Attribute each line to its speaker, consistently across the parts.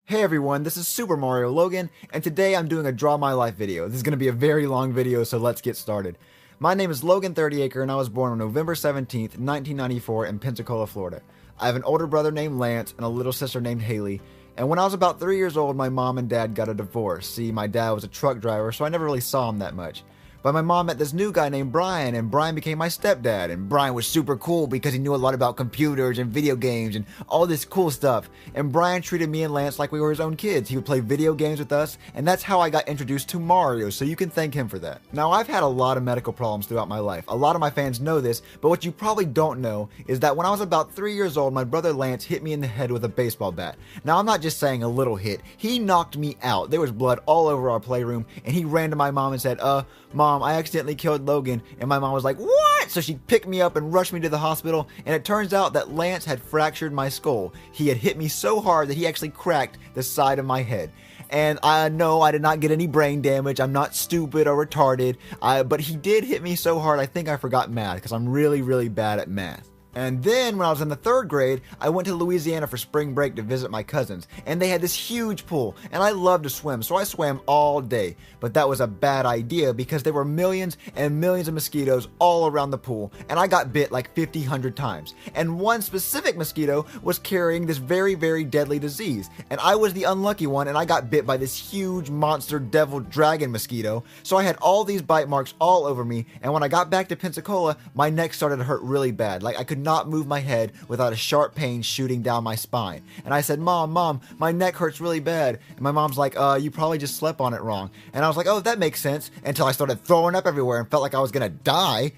Speaker 1: Hey everyone, this is SuperMarioLogan, and today I'm doing a Draw My Life video. This is going to be a very long video, so let's get started. My name is Logan 30acre, and I was born on November 17th, 1994 in Pensacola, Florida. I have an older brother named Lance and a little sister named Haley, and when I was about 3 years old, my mom and dad got a divorce. See, my dad was a truck driver, so I never really saw him that much. But my mom met this new guy named Brian, and Brian became my stepdad, and Brian was super cool because he knew a lot about computers and video games and all this cool stuff. And Brian treated me and Lance like we were his own kids. He would play video games with us, and that's how I got introduced to Mario, so you can thank him for that. Now, I've had a lot of medical problems throughout my life. A lot of my fans know this, but what you probably don't know is that when I was about 3 years old, my brother Lance hit me in the head with a baseball bat. Now, I'm not just saying a little hit. He knocked me out. There was blood all over our playroom, and he ran to my mom and said, Mom, I accidentally killed Logan. And my mom was like, what? So she picked me up and rushed me to the hospital, and it turns out that Lance had fractured my skull. He had hit me so hard that he actually cracked the side of my head. And I know I did not get any brain damage. I'm not stupid or retarded, but he did hit me so hard I think I forgot math because I'm really, really bad at math. And then when I was in the 3rd grade, I went to Louisiana for spring break to visit my cousins, and they had this huge pool, and I love to swim, so I swam all day. But that was a bad idea because there were millions and millions of mosquitoes all around the pool, and I got bit like 100 times. And one specific mosquito was carrying this very, very deadly disease, and I was the unlucky one, and I got bit by this huge monster devil dragon mosquito. So I had all these bite marks all over me, and when I got back to Pensacola, my neck started to hurt really bad. Like I could not move my head without a sharp pain shooting down my spine. And I said, Mom, my neck hurts really bad. And my mom's like, you probably just slept on it wrong. And I was like, oh, that makes sense, until I started throwing up everywhere and felt like I was gonna die.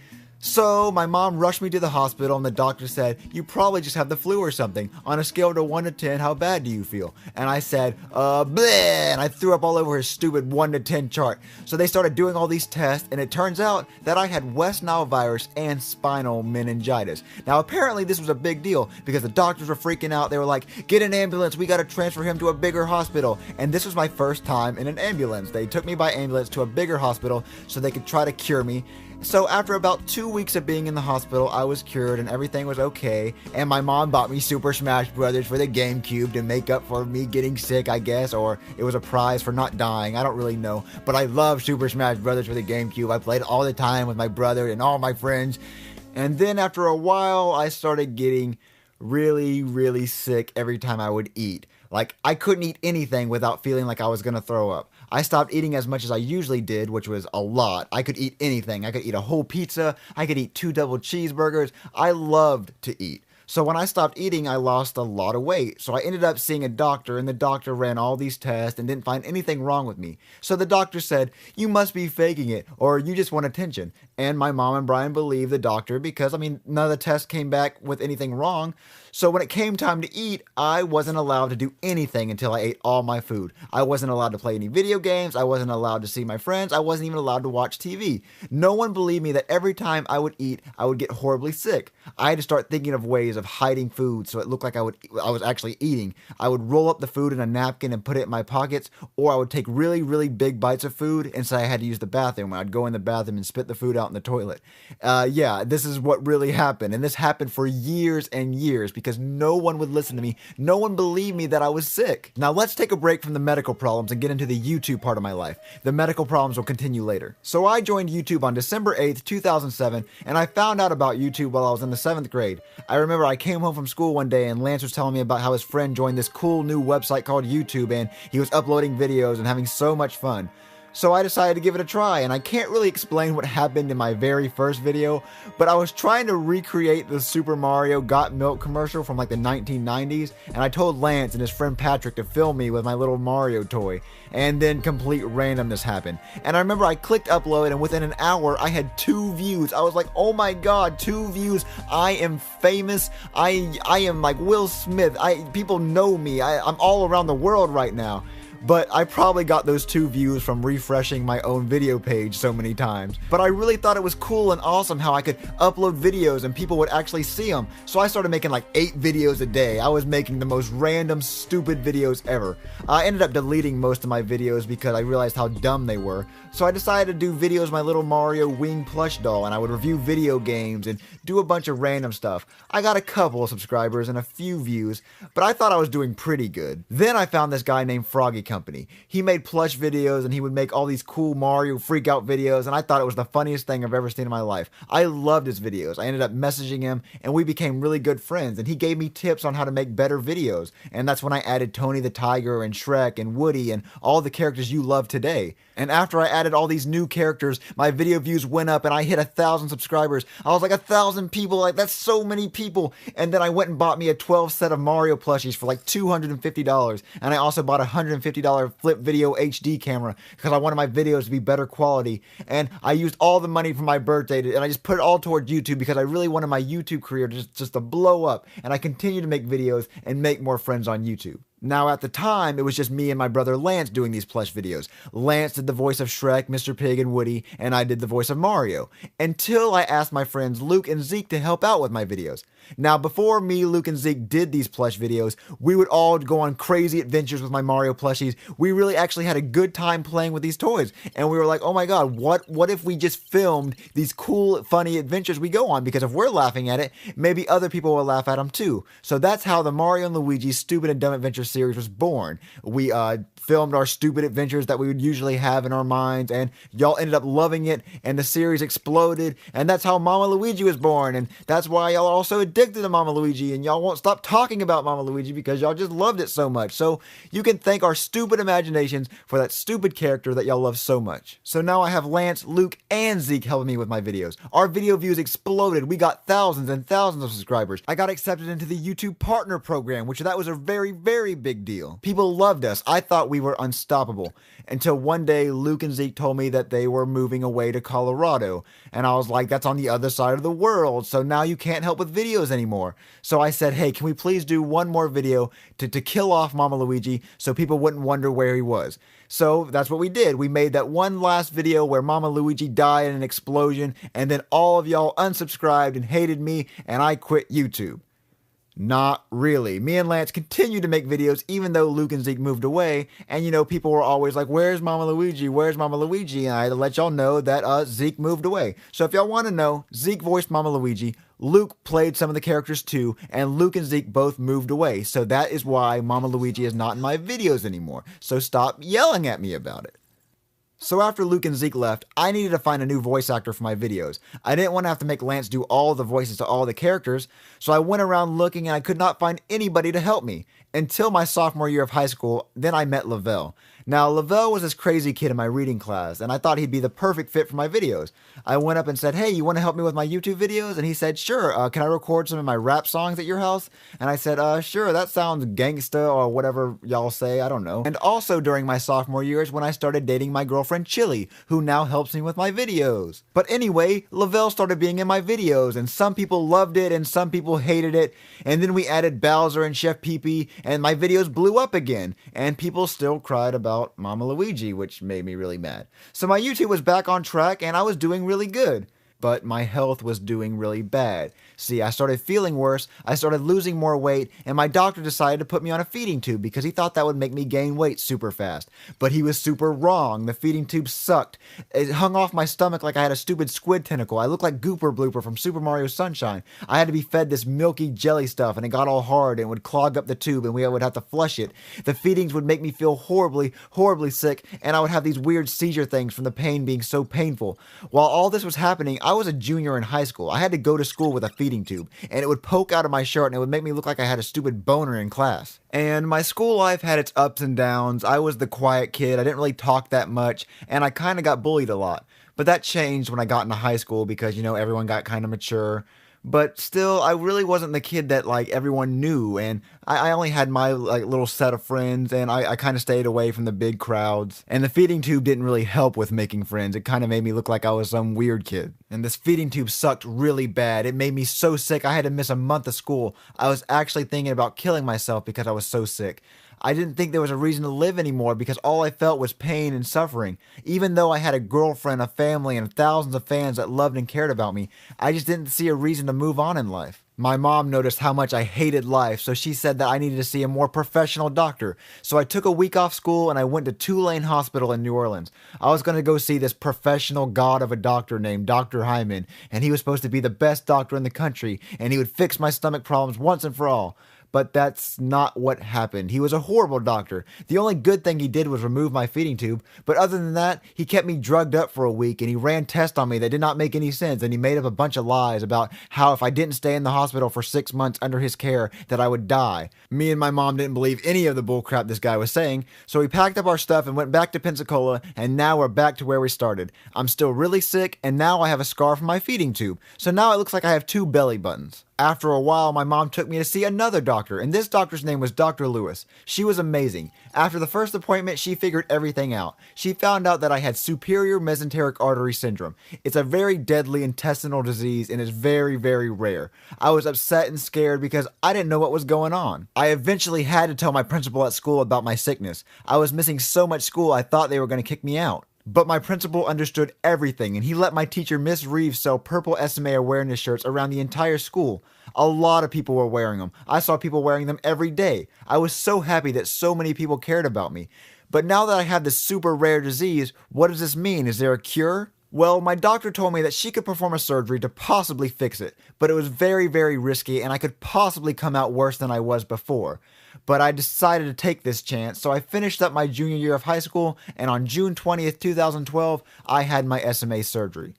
Speaker 1: So my mom rushed me to the hospital, and the doctor said, you probably just have the flu or something. On a scale of 1 to 10, how bad do you feel? And I said, bleh, and I threw up all over his stupid 1 to 10 chart. So they started doing all these tests, and it turns out that I had West Nile virus and spinal meningitis. Now apparently this was a big deal because the doctors were freaking out. They were like, get an ambulance, we gotta transfer him to a bigger hospital. And this was my first time in an ambulance. They took me by ambulance to a bigger hospital so they could try to cure me. So after about 2 weeks of being in the hospital, I was cured and everything was okay. And my mom bought me Super Smash Brothers for the GameCube to make up for me getting sick, I guess. Or it was a prize for not dying. I don't really know. But I love Super Smash Brothers for the GameCube. I played it all the time with my brother and all my friends. And then after a while, I started getting really, really sick every time I would eat. Like, I couldn't eat anything without feeling like I was gonna throw up. I stopped eating as much as I usually did, which was a lot. I could eat anything. I could eat a whole pizza. I could eat 2 double cheeseburgers. I loved to eat. So when I stopped eating, I lost a lot of weight. So I ended up seeing a doctor, and the doctor ran all these tests and didn't find anything wrong with me. So the doctor said, you must be faking it, or you just want attention. And my mom and Brian believed the doctor because, none of the tests came back with anything wrong. So when it came time to eat, I wasn't allowed to do anything until I ate all my food. I wasn't allowed to play any video games. I wasn't allowed to see my friends. I wasn't even allowed to watch TV. No one believed me that every time I would eat, I would get horribly sick. I had to start thinking of ways of hiding food so it looked like I was actually eating. I would roll up the food in a napkin and put it in my pockets, or I would take really, really big bites of food and say I had to use the bathroom. I'd go in the bathroom and spit the food out in the toilet. Yeah, this is what really happened. And this happened for years and years because no one would listen to me. No one believed me that I was sick. Now let's take a break from the medical problems and get into the YouTube part of my life. The medical problems will continue later. So I joined YouTube on December 8th, 2007, and I found out about YouTube while I was in the 7th grade. I remember I came home from school one day and Lance was telling me about how his friend joined this cool new website called YouTube, and he was uploading videos and having so much fun. So I decided to give it a try, and I can't really explain what happened in my very first video, but I was trying to recreate the Super Mario Got Milk commercial from like the 1990s, and I told Lance and his friend Patrick to film me with my little Mario toy, and then complete randomness happened. And I remember I clicked upload, and within an hour I had 2 views. I was like, oh my god, 2 views, I am famous, I am like Will Smith, people know me, I'm all around the world right now. but I probably got those 2 views from refreshing my own video page so many times. But I really thought it was cool and awesome how I could upload videos and people would actually see them. So I started making like 8 videos a day. I was making the most random, stupid videos ever. I ended up deleting most of my videos because I realized how dumb they were. So I decided to do videos of my little Mario wing plush doll, and I would review video games and do a bunch of random stuff. I got a couple of subscribers and a few views, but I thought I was doing pretty good. Then I found this guy named Froggy Company. He made plush videos and he would make all these cool Mario freak out videos, and I thought it was the funniest thing I've ever seen in my life. I loved his videos. I ended up messaging him and we became really good friends, and he gave me tips on how to make better videos. And that's when I added Tony the Tiger and Shrek and Woody and all the characters you love today. And after I added all these new characters, my video views went up and I hit 1,000 subscribers. I was like, 1,000 people, like that's so many people. And then I went and bought me a 12 set of Mario plushies for like $250. And I also bought a $150 flip video HD camera because I wanted my videos to be better quality. And I used all the money from my birthday and I just put it all towards YouTube because I really wanted my YouTube career just to blow up. And I continue to make videos and make more friends on YouTube. Now at the time, it was just me and my brother Lance doing these plush videos. Lance did the voice of Shrek, Mr. Pig, and Woody, and I did the voice of Mario. Until I asked my friends Luke and Zeke to help out with my videos. Now before me, Luke, and Zeke did these plush videos, we would all go on crazy adventures with my Mario plushies. We really actually had a good time playing with these toys. And we were like, oh my god, what if we just filmed these cool, funny adventures we go on? Because if we're laughing at it, maybe other people will laugh at them too. So that's how the Mario and Luigi Stupid and Dumb Adventures series was born. We filmed our stupid adventures that we would usually have in our minds, and y'all ended up loving it, and the series exploded, and that's how Mama Luigi was born, and that's why y'all are all so addicted to Mama Luigi, and y'all won't stop talking about Mama Luigi because y'all just loved it so much. So you can thank our stupid imaginations for that stupid character that y'all love so much. So now I have Lance, Luke, and Zeke helping me with my videos. Our video views exploded. We got thousands and thousands of subscribers. I got accepted into the YouTube Partner Program, which that was a very, very big deal. People loved us. I thought we were unstoppable until one day Luke and Zeke told me that they were moving away to Colorado, and I was like, that's on the other side of the world, so now you can't help with videos anymore. So I said, hey, can we please do one more video to kill off Mama Luigi so people wouldn't wonder where he was? So that's what we did. We made that one last video where Mama Luigi died in an explosion, and then all of y'all unsubscribed and hated me, and I quit YouTube. Not really. Me and Lance continued to make videos even though Luke and Zeke moved away, and you know, people were always like, where's Mama Luigi? Where's Mama Luigi? And I had to let y'all know that Zeke moved away. So if y'all want to know, Zeke voiced Mama Luigi, Luke played some of the characters too, and Luke and Zeke both moved away. So that is why Mama Luigi is not in my videos anymore. So stop yelling at me about it. So after Luke and Zeke left, I needed to find a new voice actor for my videos. I didn't want to have to make Lance do all the voices to all the characters, so I went around looking and I could not find anybody to help me. Until my sophomore year of high school, then I met Lavelle. Now, Lavelle was this crazy kid in my reading class, and I thought he'd be the perfect fit for my videos. I went up and said, hey, you want to help me with my YouTube videos? And he said, sure, can I record some of my rap songs at your house? And I said, sure, that sounds gangsta or whatever y'all say, I don't know. And also during my sophomore years when I started dating my girlfriend Chili, who now helps me with my videos. But anyway, Lavelle started being in my videos, and some people loved it and some people hated it, and then we added Bowser and Chef Pee-Pee, and my videos blew up again, and people still cried about Mama Luigi, which made me really mad. So my YouTube was back on track and I was doing really good. But my health was doing really bad. See, I started feeling worse, I started losing more weight, and my doctor decided to put me on a feeding tube because he thought that would make me gain weight super fast. But he was super wrong. The feeding tube sucked. It hung off my stomach like I had a stupid squid tentacle. I looked like Gooper Blooper from Super Mario Sunshine. I had to be fed this milky jelly stuff, and it got all hard and would clog up the tube, and we would have to flush it. The feedings would make me feel horribly, horribly sick, and I would have these weird seizure things from the pain being so painful. While all this was happening, I was a junior in high school. I had to go to school with a feeding tube, and it would poke out of my shirt and it would make me look like I had a stupid boner in class. And my school life had its ups and downs. I was the quiet kid, I didn't really talk that much, and I kind of got bullied a lot. But that changed when I got into high school because, you know, everyone got kind of mature. But still, I really wasn't the kid that, like, everyone knew, and I only had my, like, little set of friends, and I kind of stayed away from the big crowds. And the feeding tube didn't really help with making friends. It kind of made me look like I was some weird kid. And this feeding tube sucked really bad. It made me so sick, I had to miss a month of school. I was actually thinking about killing myself because I was so sick. I didn't think there was a reason to live anymore because all I felt was pain and suffering. Even though I had a girlfriend, a family, and thousands of fans that loved and cared about me, I just didn't see a reason to move on in life. My mom noticed how much I hated life, so she said that I needed to see a more professional doctor. So I took a week off school and I went to Tulane Hospital in New Orleans. I was going to go see this professional god of a doctor named Dr. Hyman, and he was supposed to be the best doctor in the country, and he would fix my stomach problems once and for all. But that's not what happened. He was a horrible doctor. The only good thing he did was remove my feeding tube, but other than that, he kept me drugged up for a week and he ran tests on me that did not make any sense, and he made up a bunch of lies about how if I didn't stay in the hospital for 6 months under his care that I would die. Me and my mom didn't believe any of the bullcrap this guy was saying, so we packed up our stuff and went back to Pensacola, and now we're back to where we started. I'm still really sick, and now I have a scar from my feeding tube, so now it looks like I have 2 belly buttons. After a while, my mom took me to see another doctor, and this doctor's name was Dr. Lewis. She was amazing. After the first appointment, she figured everything out. She found out that I had superior mesenteric artery syndrome. It's a very deadly intestinal disease and is very, very rare. I was upset and scared because I didn't know what was going on. I eventually had to tell my principal at school about my sickness. I was missing so much school I thought they were going to kick me out. But my principal understood everything, and he let my teacher, Miss Reeves, sell purple SMA awareness shirts around the entire school. A lot of people were wearing them. I saw people wearing them every day. I was so happy that so many people cared about me. But now that I have this super rare disease, what does this mean? Is there a cure? Well, my doctor told me that she could perform a surgery to possibly fix it, but it was very, very risky and I could possibly come out worse than I was before. But I decided to take this chance, so I finished up my junior year of high school, and on June 20th, 2012, I had my SMA surgery.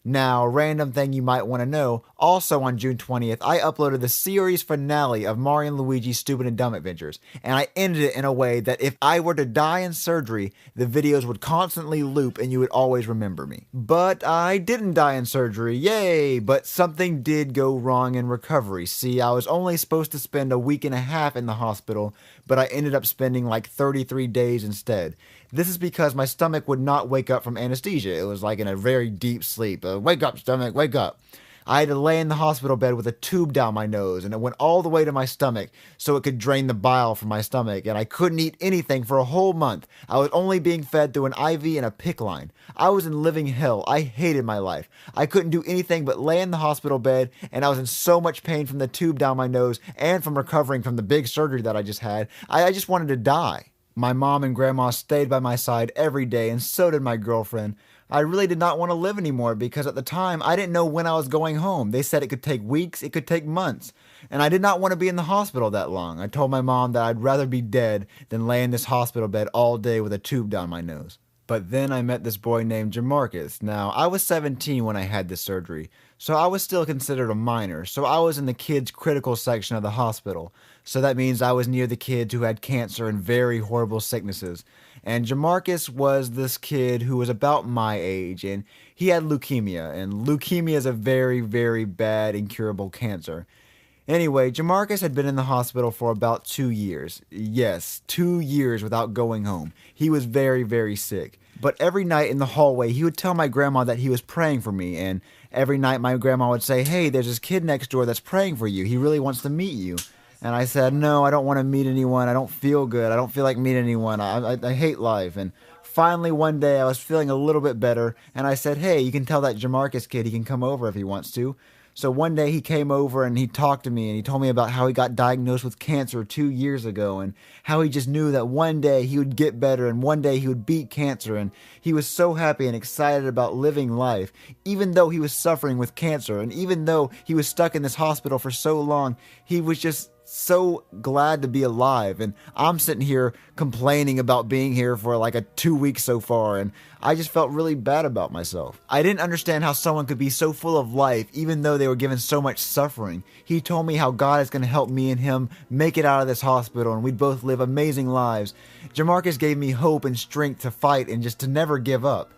Speaker 1: Now, random thing you might want to know, also on June 20th, I uploaded the series finale of Mario and Luigi's Stupid and Dumb Adventures, and I ended it in a way that if I were to die in surgery, the videos would constantly loop and you would always remember me. But I didn't die in surgery, yay! But something did go wrong in recovery. See, I was only supposed to spend a week and a half in the hospital, but I ended up spending like 33 days instead. This is because my stomach would not wake up from anesthesia. It was like in a very deep sleep. Wake up, stomach, wake up. I had to lay in the hospital bed with a tube down my nose, and it went all the way to my stomach so it could drain the bile from my stomach, and I couldn't eat anything for a whole month. I was only being fed through an IV and a PICC line. I was in living hell. I hated my life. I couldn't do anything but lay in the hospital bed, and I was in so much pain from the tube down my nose and from recovering from the big surgery that I just had. I just wanted to die. My mom and grandma stayed by my side every day, and so did my girlfriend. I really did not want to live anymore because at the time I didn't know when I was going home. They said it could take weeks, it could take months, and I did not want to be in the hospital that long. I told my mom that I'd rather be dead than lay in this hospital bed all day with a tube down my nose. But then I met this boy named Jamarcus. Now, I was 17 when I had this surgery, so I was still considered a minor, so I was in the kids' critical section of the hospital. So that means I was near the kids who had cancer and very horrible sicknesses. And Jamarcus was this kid who was about my age, and he had leukemia, and leukemia is a very, very bad, incurable cancer. Anyway, Jamarcus had been in the hospital for about 2 years. Yes, 2 years without going home. He was very, very sick. But every night in the hallway, he would tell my grandma that he was praying for me, and every night my grandma would say, "Hey, there's this kid next door that's praying for you. He really wants to meet you." And I said, "No, I don't want to meet anyone. I don't feel good. I don't feel like meeting anyone. I hate life." And finally one day I was feeling a little bit better, and I said, "Hey, you can tell that Jamarcus kid he can come over if he wants to." So one day he came over and he talked to me and he told me about how he got diagnosed with cancer 2 years ago and how he just knew that one day he would get better and one day he would beat cancer, and he was so happy and excited about living life even though he was suffering with cancer, and even though he was stuck in this hospital for so long, he was just so glad to be alive. And I'm sitting here complaining about being here for like 2 weeks so far, and I just felt really bad about myself. I didn't understand how someone could be so full of life even though they were given so much suffering. He told me how God is going to help me and him make it out of this hospital and we'd both live amazing lives. Jamarcus gave me hope and strength to fight and just to never give up.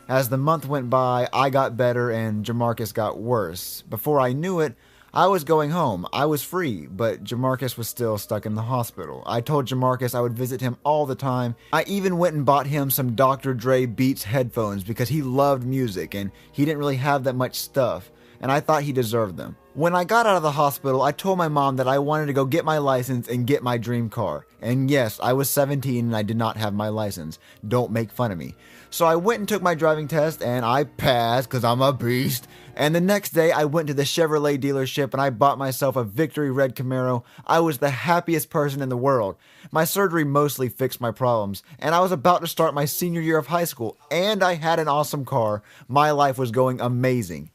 Speaker 1: As the month went by, I got better and Jamarcus got worse. Before I knew it, I was going home. I was free, but Jamarcus was still stuck in the hospital. I told Jamarcus I would visit him all the time. I even went and bought him some Dr. Dre Beats headphones because he loved music and he didn't really have that much stuff. and I thought he deserved them. When I got out of the hospital, I told my mom that I wanted to go get my license and get my dream car. And yes, I was 17 and I did not have my license. Don't make fun of me. So I went and took my driving test and I passed because I'm a beast. And the next day I went to the Chevrolet dealership and I bought myself a Victory Red Camaro. I was the happiest person in the world. My surgery mostly fixed my problems, and I was about to start my senior year of high school, and I had an awesome car. My life was going amazing.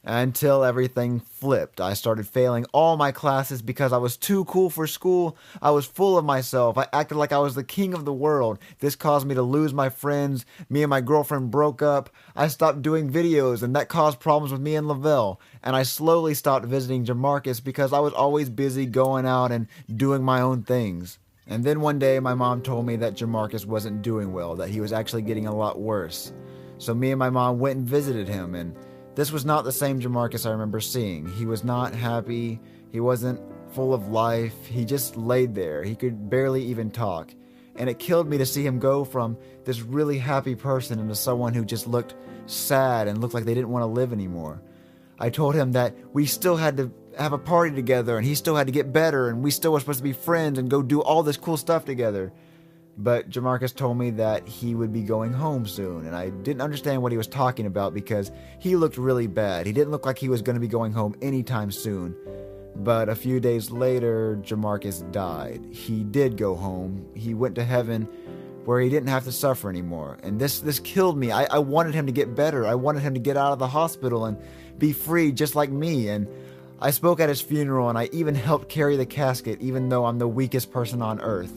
Speaker 1: Until everything flipped. I started failing all my classes because I was too cool for school. I was full of myself. I acted like I was the king of the world. This caused me to lose my friends. Me and my girlfriend broke up. I stopped doing videos, and that caused problems with me and Lavelle. And I slowly stopped visiting Jamarcus because I was always busy going out and doing my own things. And then one day my mom told me that Jamarcus wasn't doing well, that he was actually getting a lot worse. So me and my mom went and visited him, and this was not the same Jamarcus I remember seeing. He was not happy. He wasn't full of life. He just laid there. He could barely even talk. And it killed me to see him go from this really happy person into someone who just looked sad and looked like they didn't want to live anymore. I told him that we still had to have a party together and he still had to get better and we still were supposed to be friends and go do all this cool stuff together. But Jamarcus told me that he would be going home soon, and I didn't understand what he was talking about because he looked really bad. He didn't look like he was going to be going home anytime soon. But a few days later, Jamarcus died. He did go home. He went to heaven where he didn't have to suffer anymore. And this killed me. I wanted him to get better. I wanted him to get out of the hospital and be free just like me. And I spoke at his funeral, and I even helped carry the casket, even though I'm the weakest person on earth.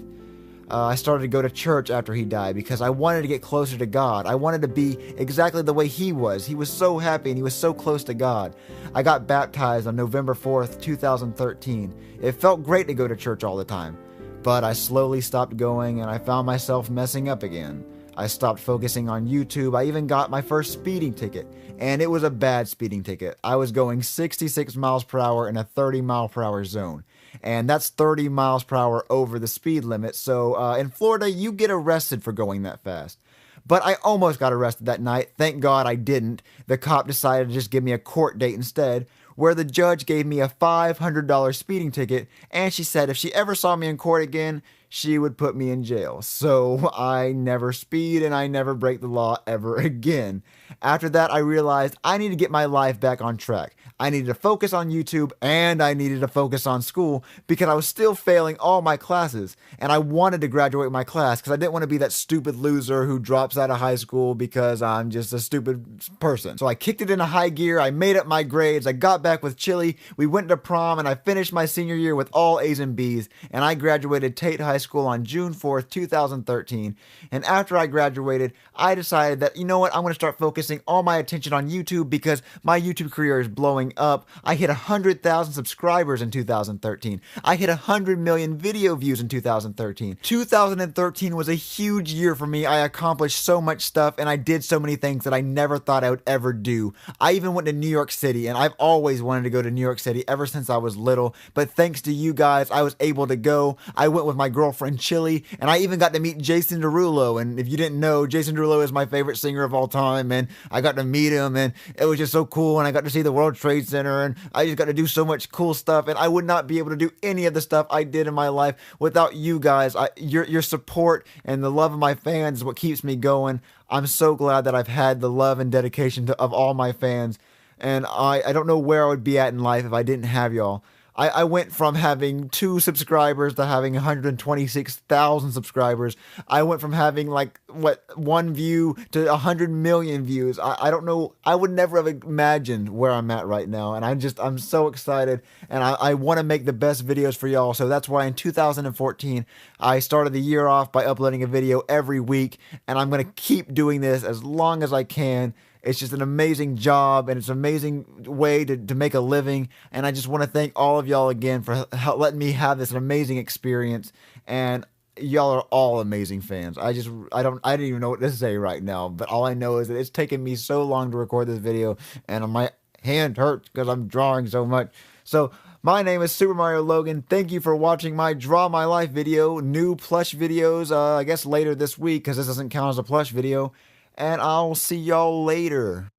Speaker 1: I started to go to church after he died because I wanted to get closer to God. I wanted to be exactly the way he was. He was so happy and he was so close to God. I got baptized on November 4th, 2013. It felt great to go to church all the time, but I slowly stopped going and I found myself messing up again. I stopped focusing on YouTube. I even got my first speeding ticket, and it was a bad speeding ticket. I was going 66 miles per hour in a 30 mile per hour zone. And that's 30 miles per hour over the speed limit. So in Florida, you get arrested for going that fast. But I almost got arrested that night. Thank God I didn't. The cop decided to just give me a court date instead, where the judge gave me a $500 speeding ticket, and she said if she ever saw me in court again, she would put me in jail. So I never speed and I never break the law ever again. After that, I realized I need to get my life back on track. I needed to focus on YouTube and I needed to focus on school because I was still failing all my classes, and I wanted to graduate my class because I didn't want to be that stupid loser who drops out of high school because I'm just a stupid person. So I kicked it into high gear. I made up my grades. I got back with Chili. We went to prom and I finished my senior year with all A's and B's, and I graduated Tate High School on June 4th, 2013. And after I graduated, I decided that, you know what, I'm going to start focusing all my attention on YouTube because my YouTube career is blowing up. I hit 100,000 subscribers in 2013. I hit 100 million video views in 2013. 2013 was a huge year for me. I accomplished so much stuff and I did so many things that I never thought I would ever do. I even went to New York City, and I've always wanted to go to New York City ever since I was little, but thanks to you guys, I was able to go. I went with my girlfriend Chili, and I even got to meet Jason Derulo. And if you didn't know, Jason Derulo is my favorite singer of all time, and I got to meet him, and it was just so cool. And I got to see the World Trade Center, and I just got to do so much cool stuff, and I would not be able to do any of the stuff I did in my life without you guys. Your support and the love of my fans is what keeps me going. I'm so glad that I've had the love and dedication of all my fans, and I don't know where I would be at in life if I didn't have y'all. I went from having 2 subscribers to having 126,000 subscribers. I went from having 1 view to 100 million views. I don't know. I would never have imagined where I'm at right now. And I'm so excited, and I want to make the best videos for y'all. So that's why in 2014, I started the year off by uploading a video every week, and I'm going to keep doing this as long as I can. It's just an amazing job, and it's an amazing way to make a living. And I just want to thank all of y'all again for letting me have this amazing experience. And y'all are all amazing fans. I didn't even know what to say right now, but all I know is that it's taken me so long to record this video, and my hand hurts because I'm drawing so much. So my name is SuperMarioLogan. Thank you for watching my Draw My Life video. New plush videos, I guess later this week, because this doesn't count as a plush video. And I'll see y'all later.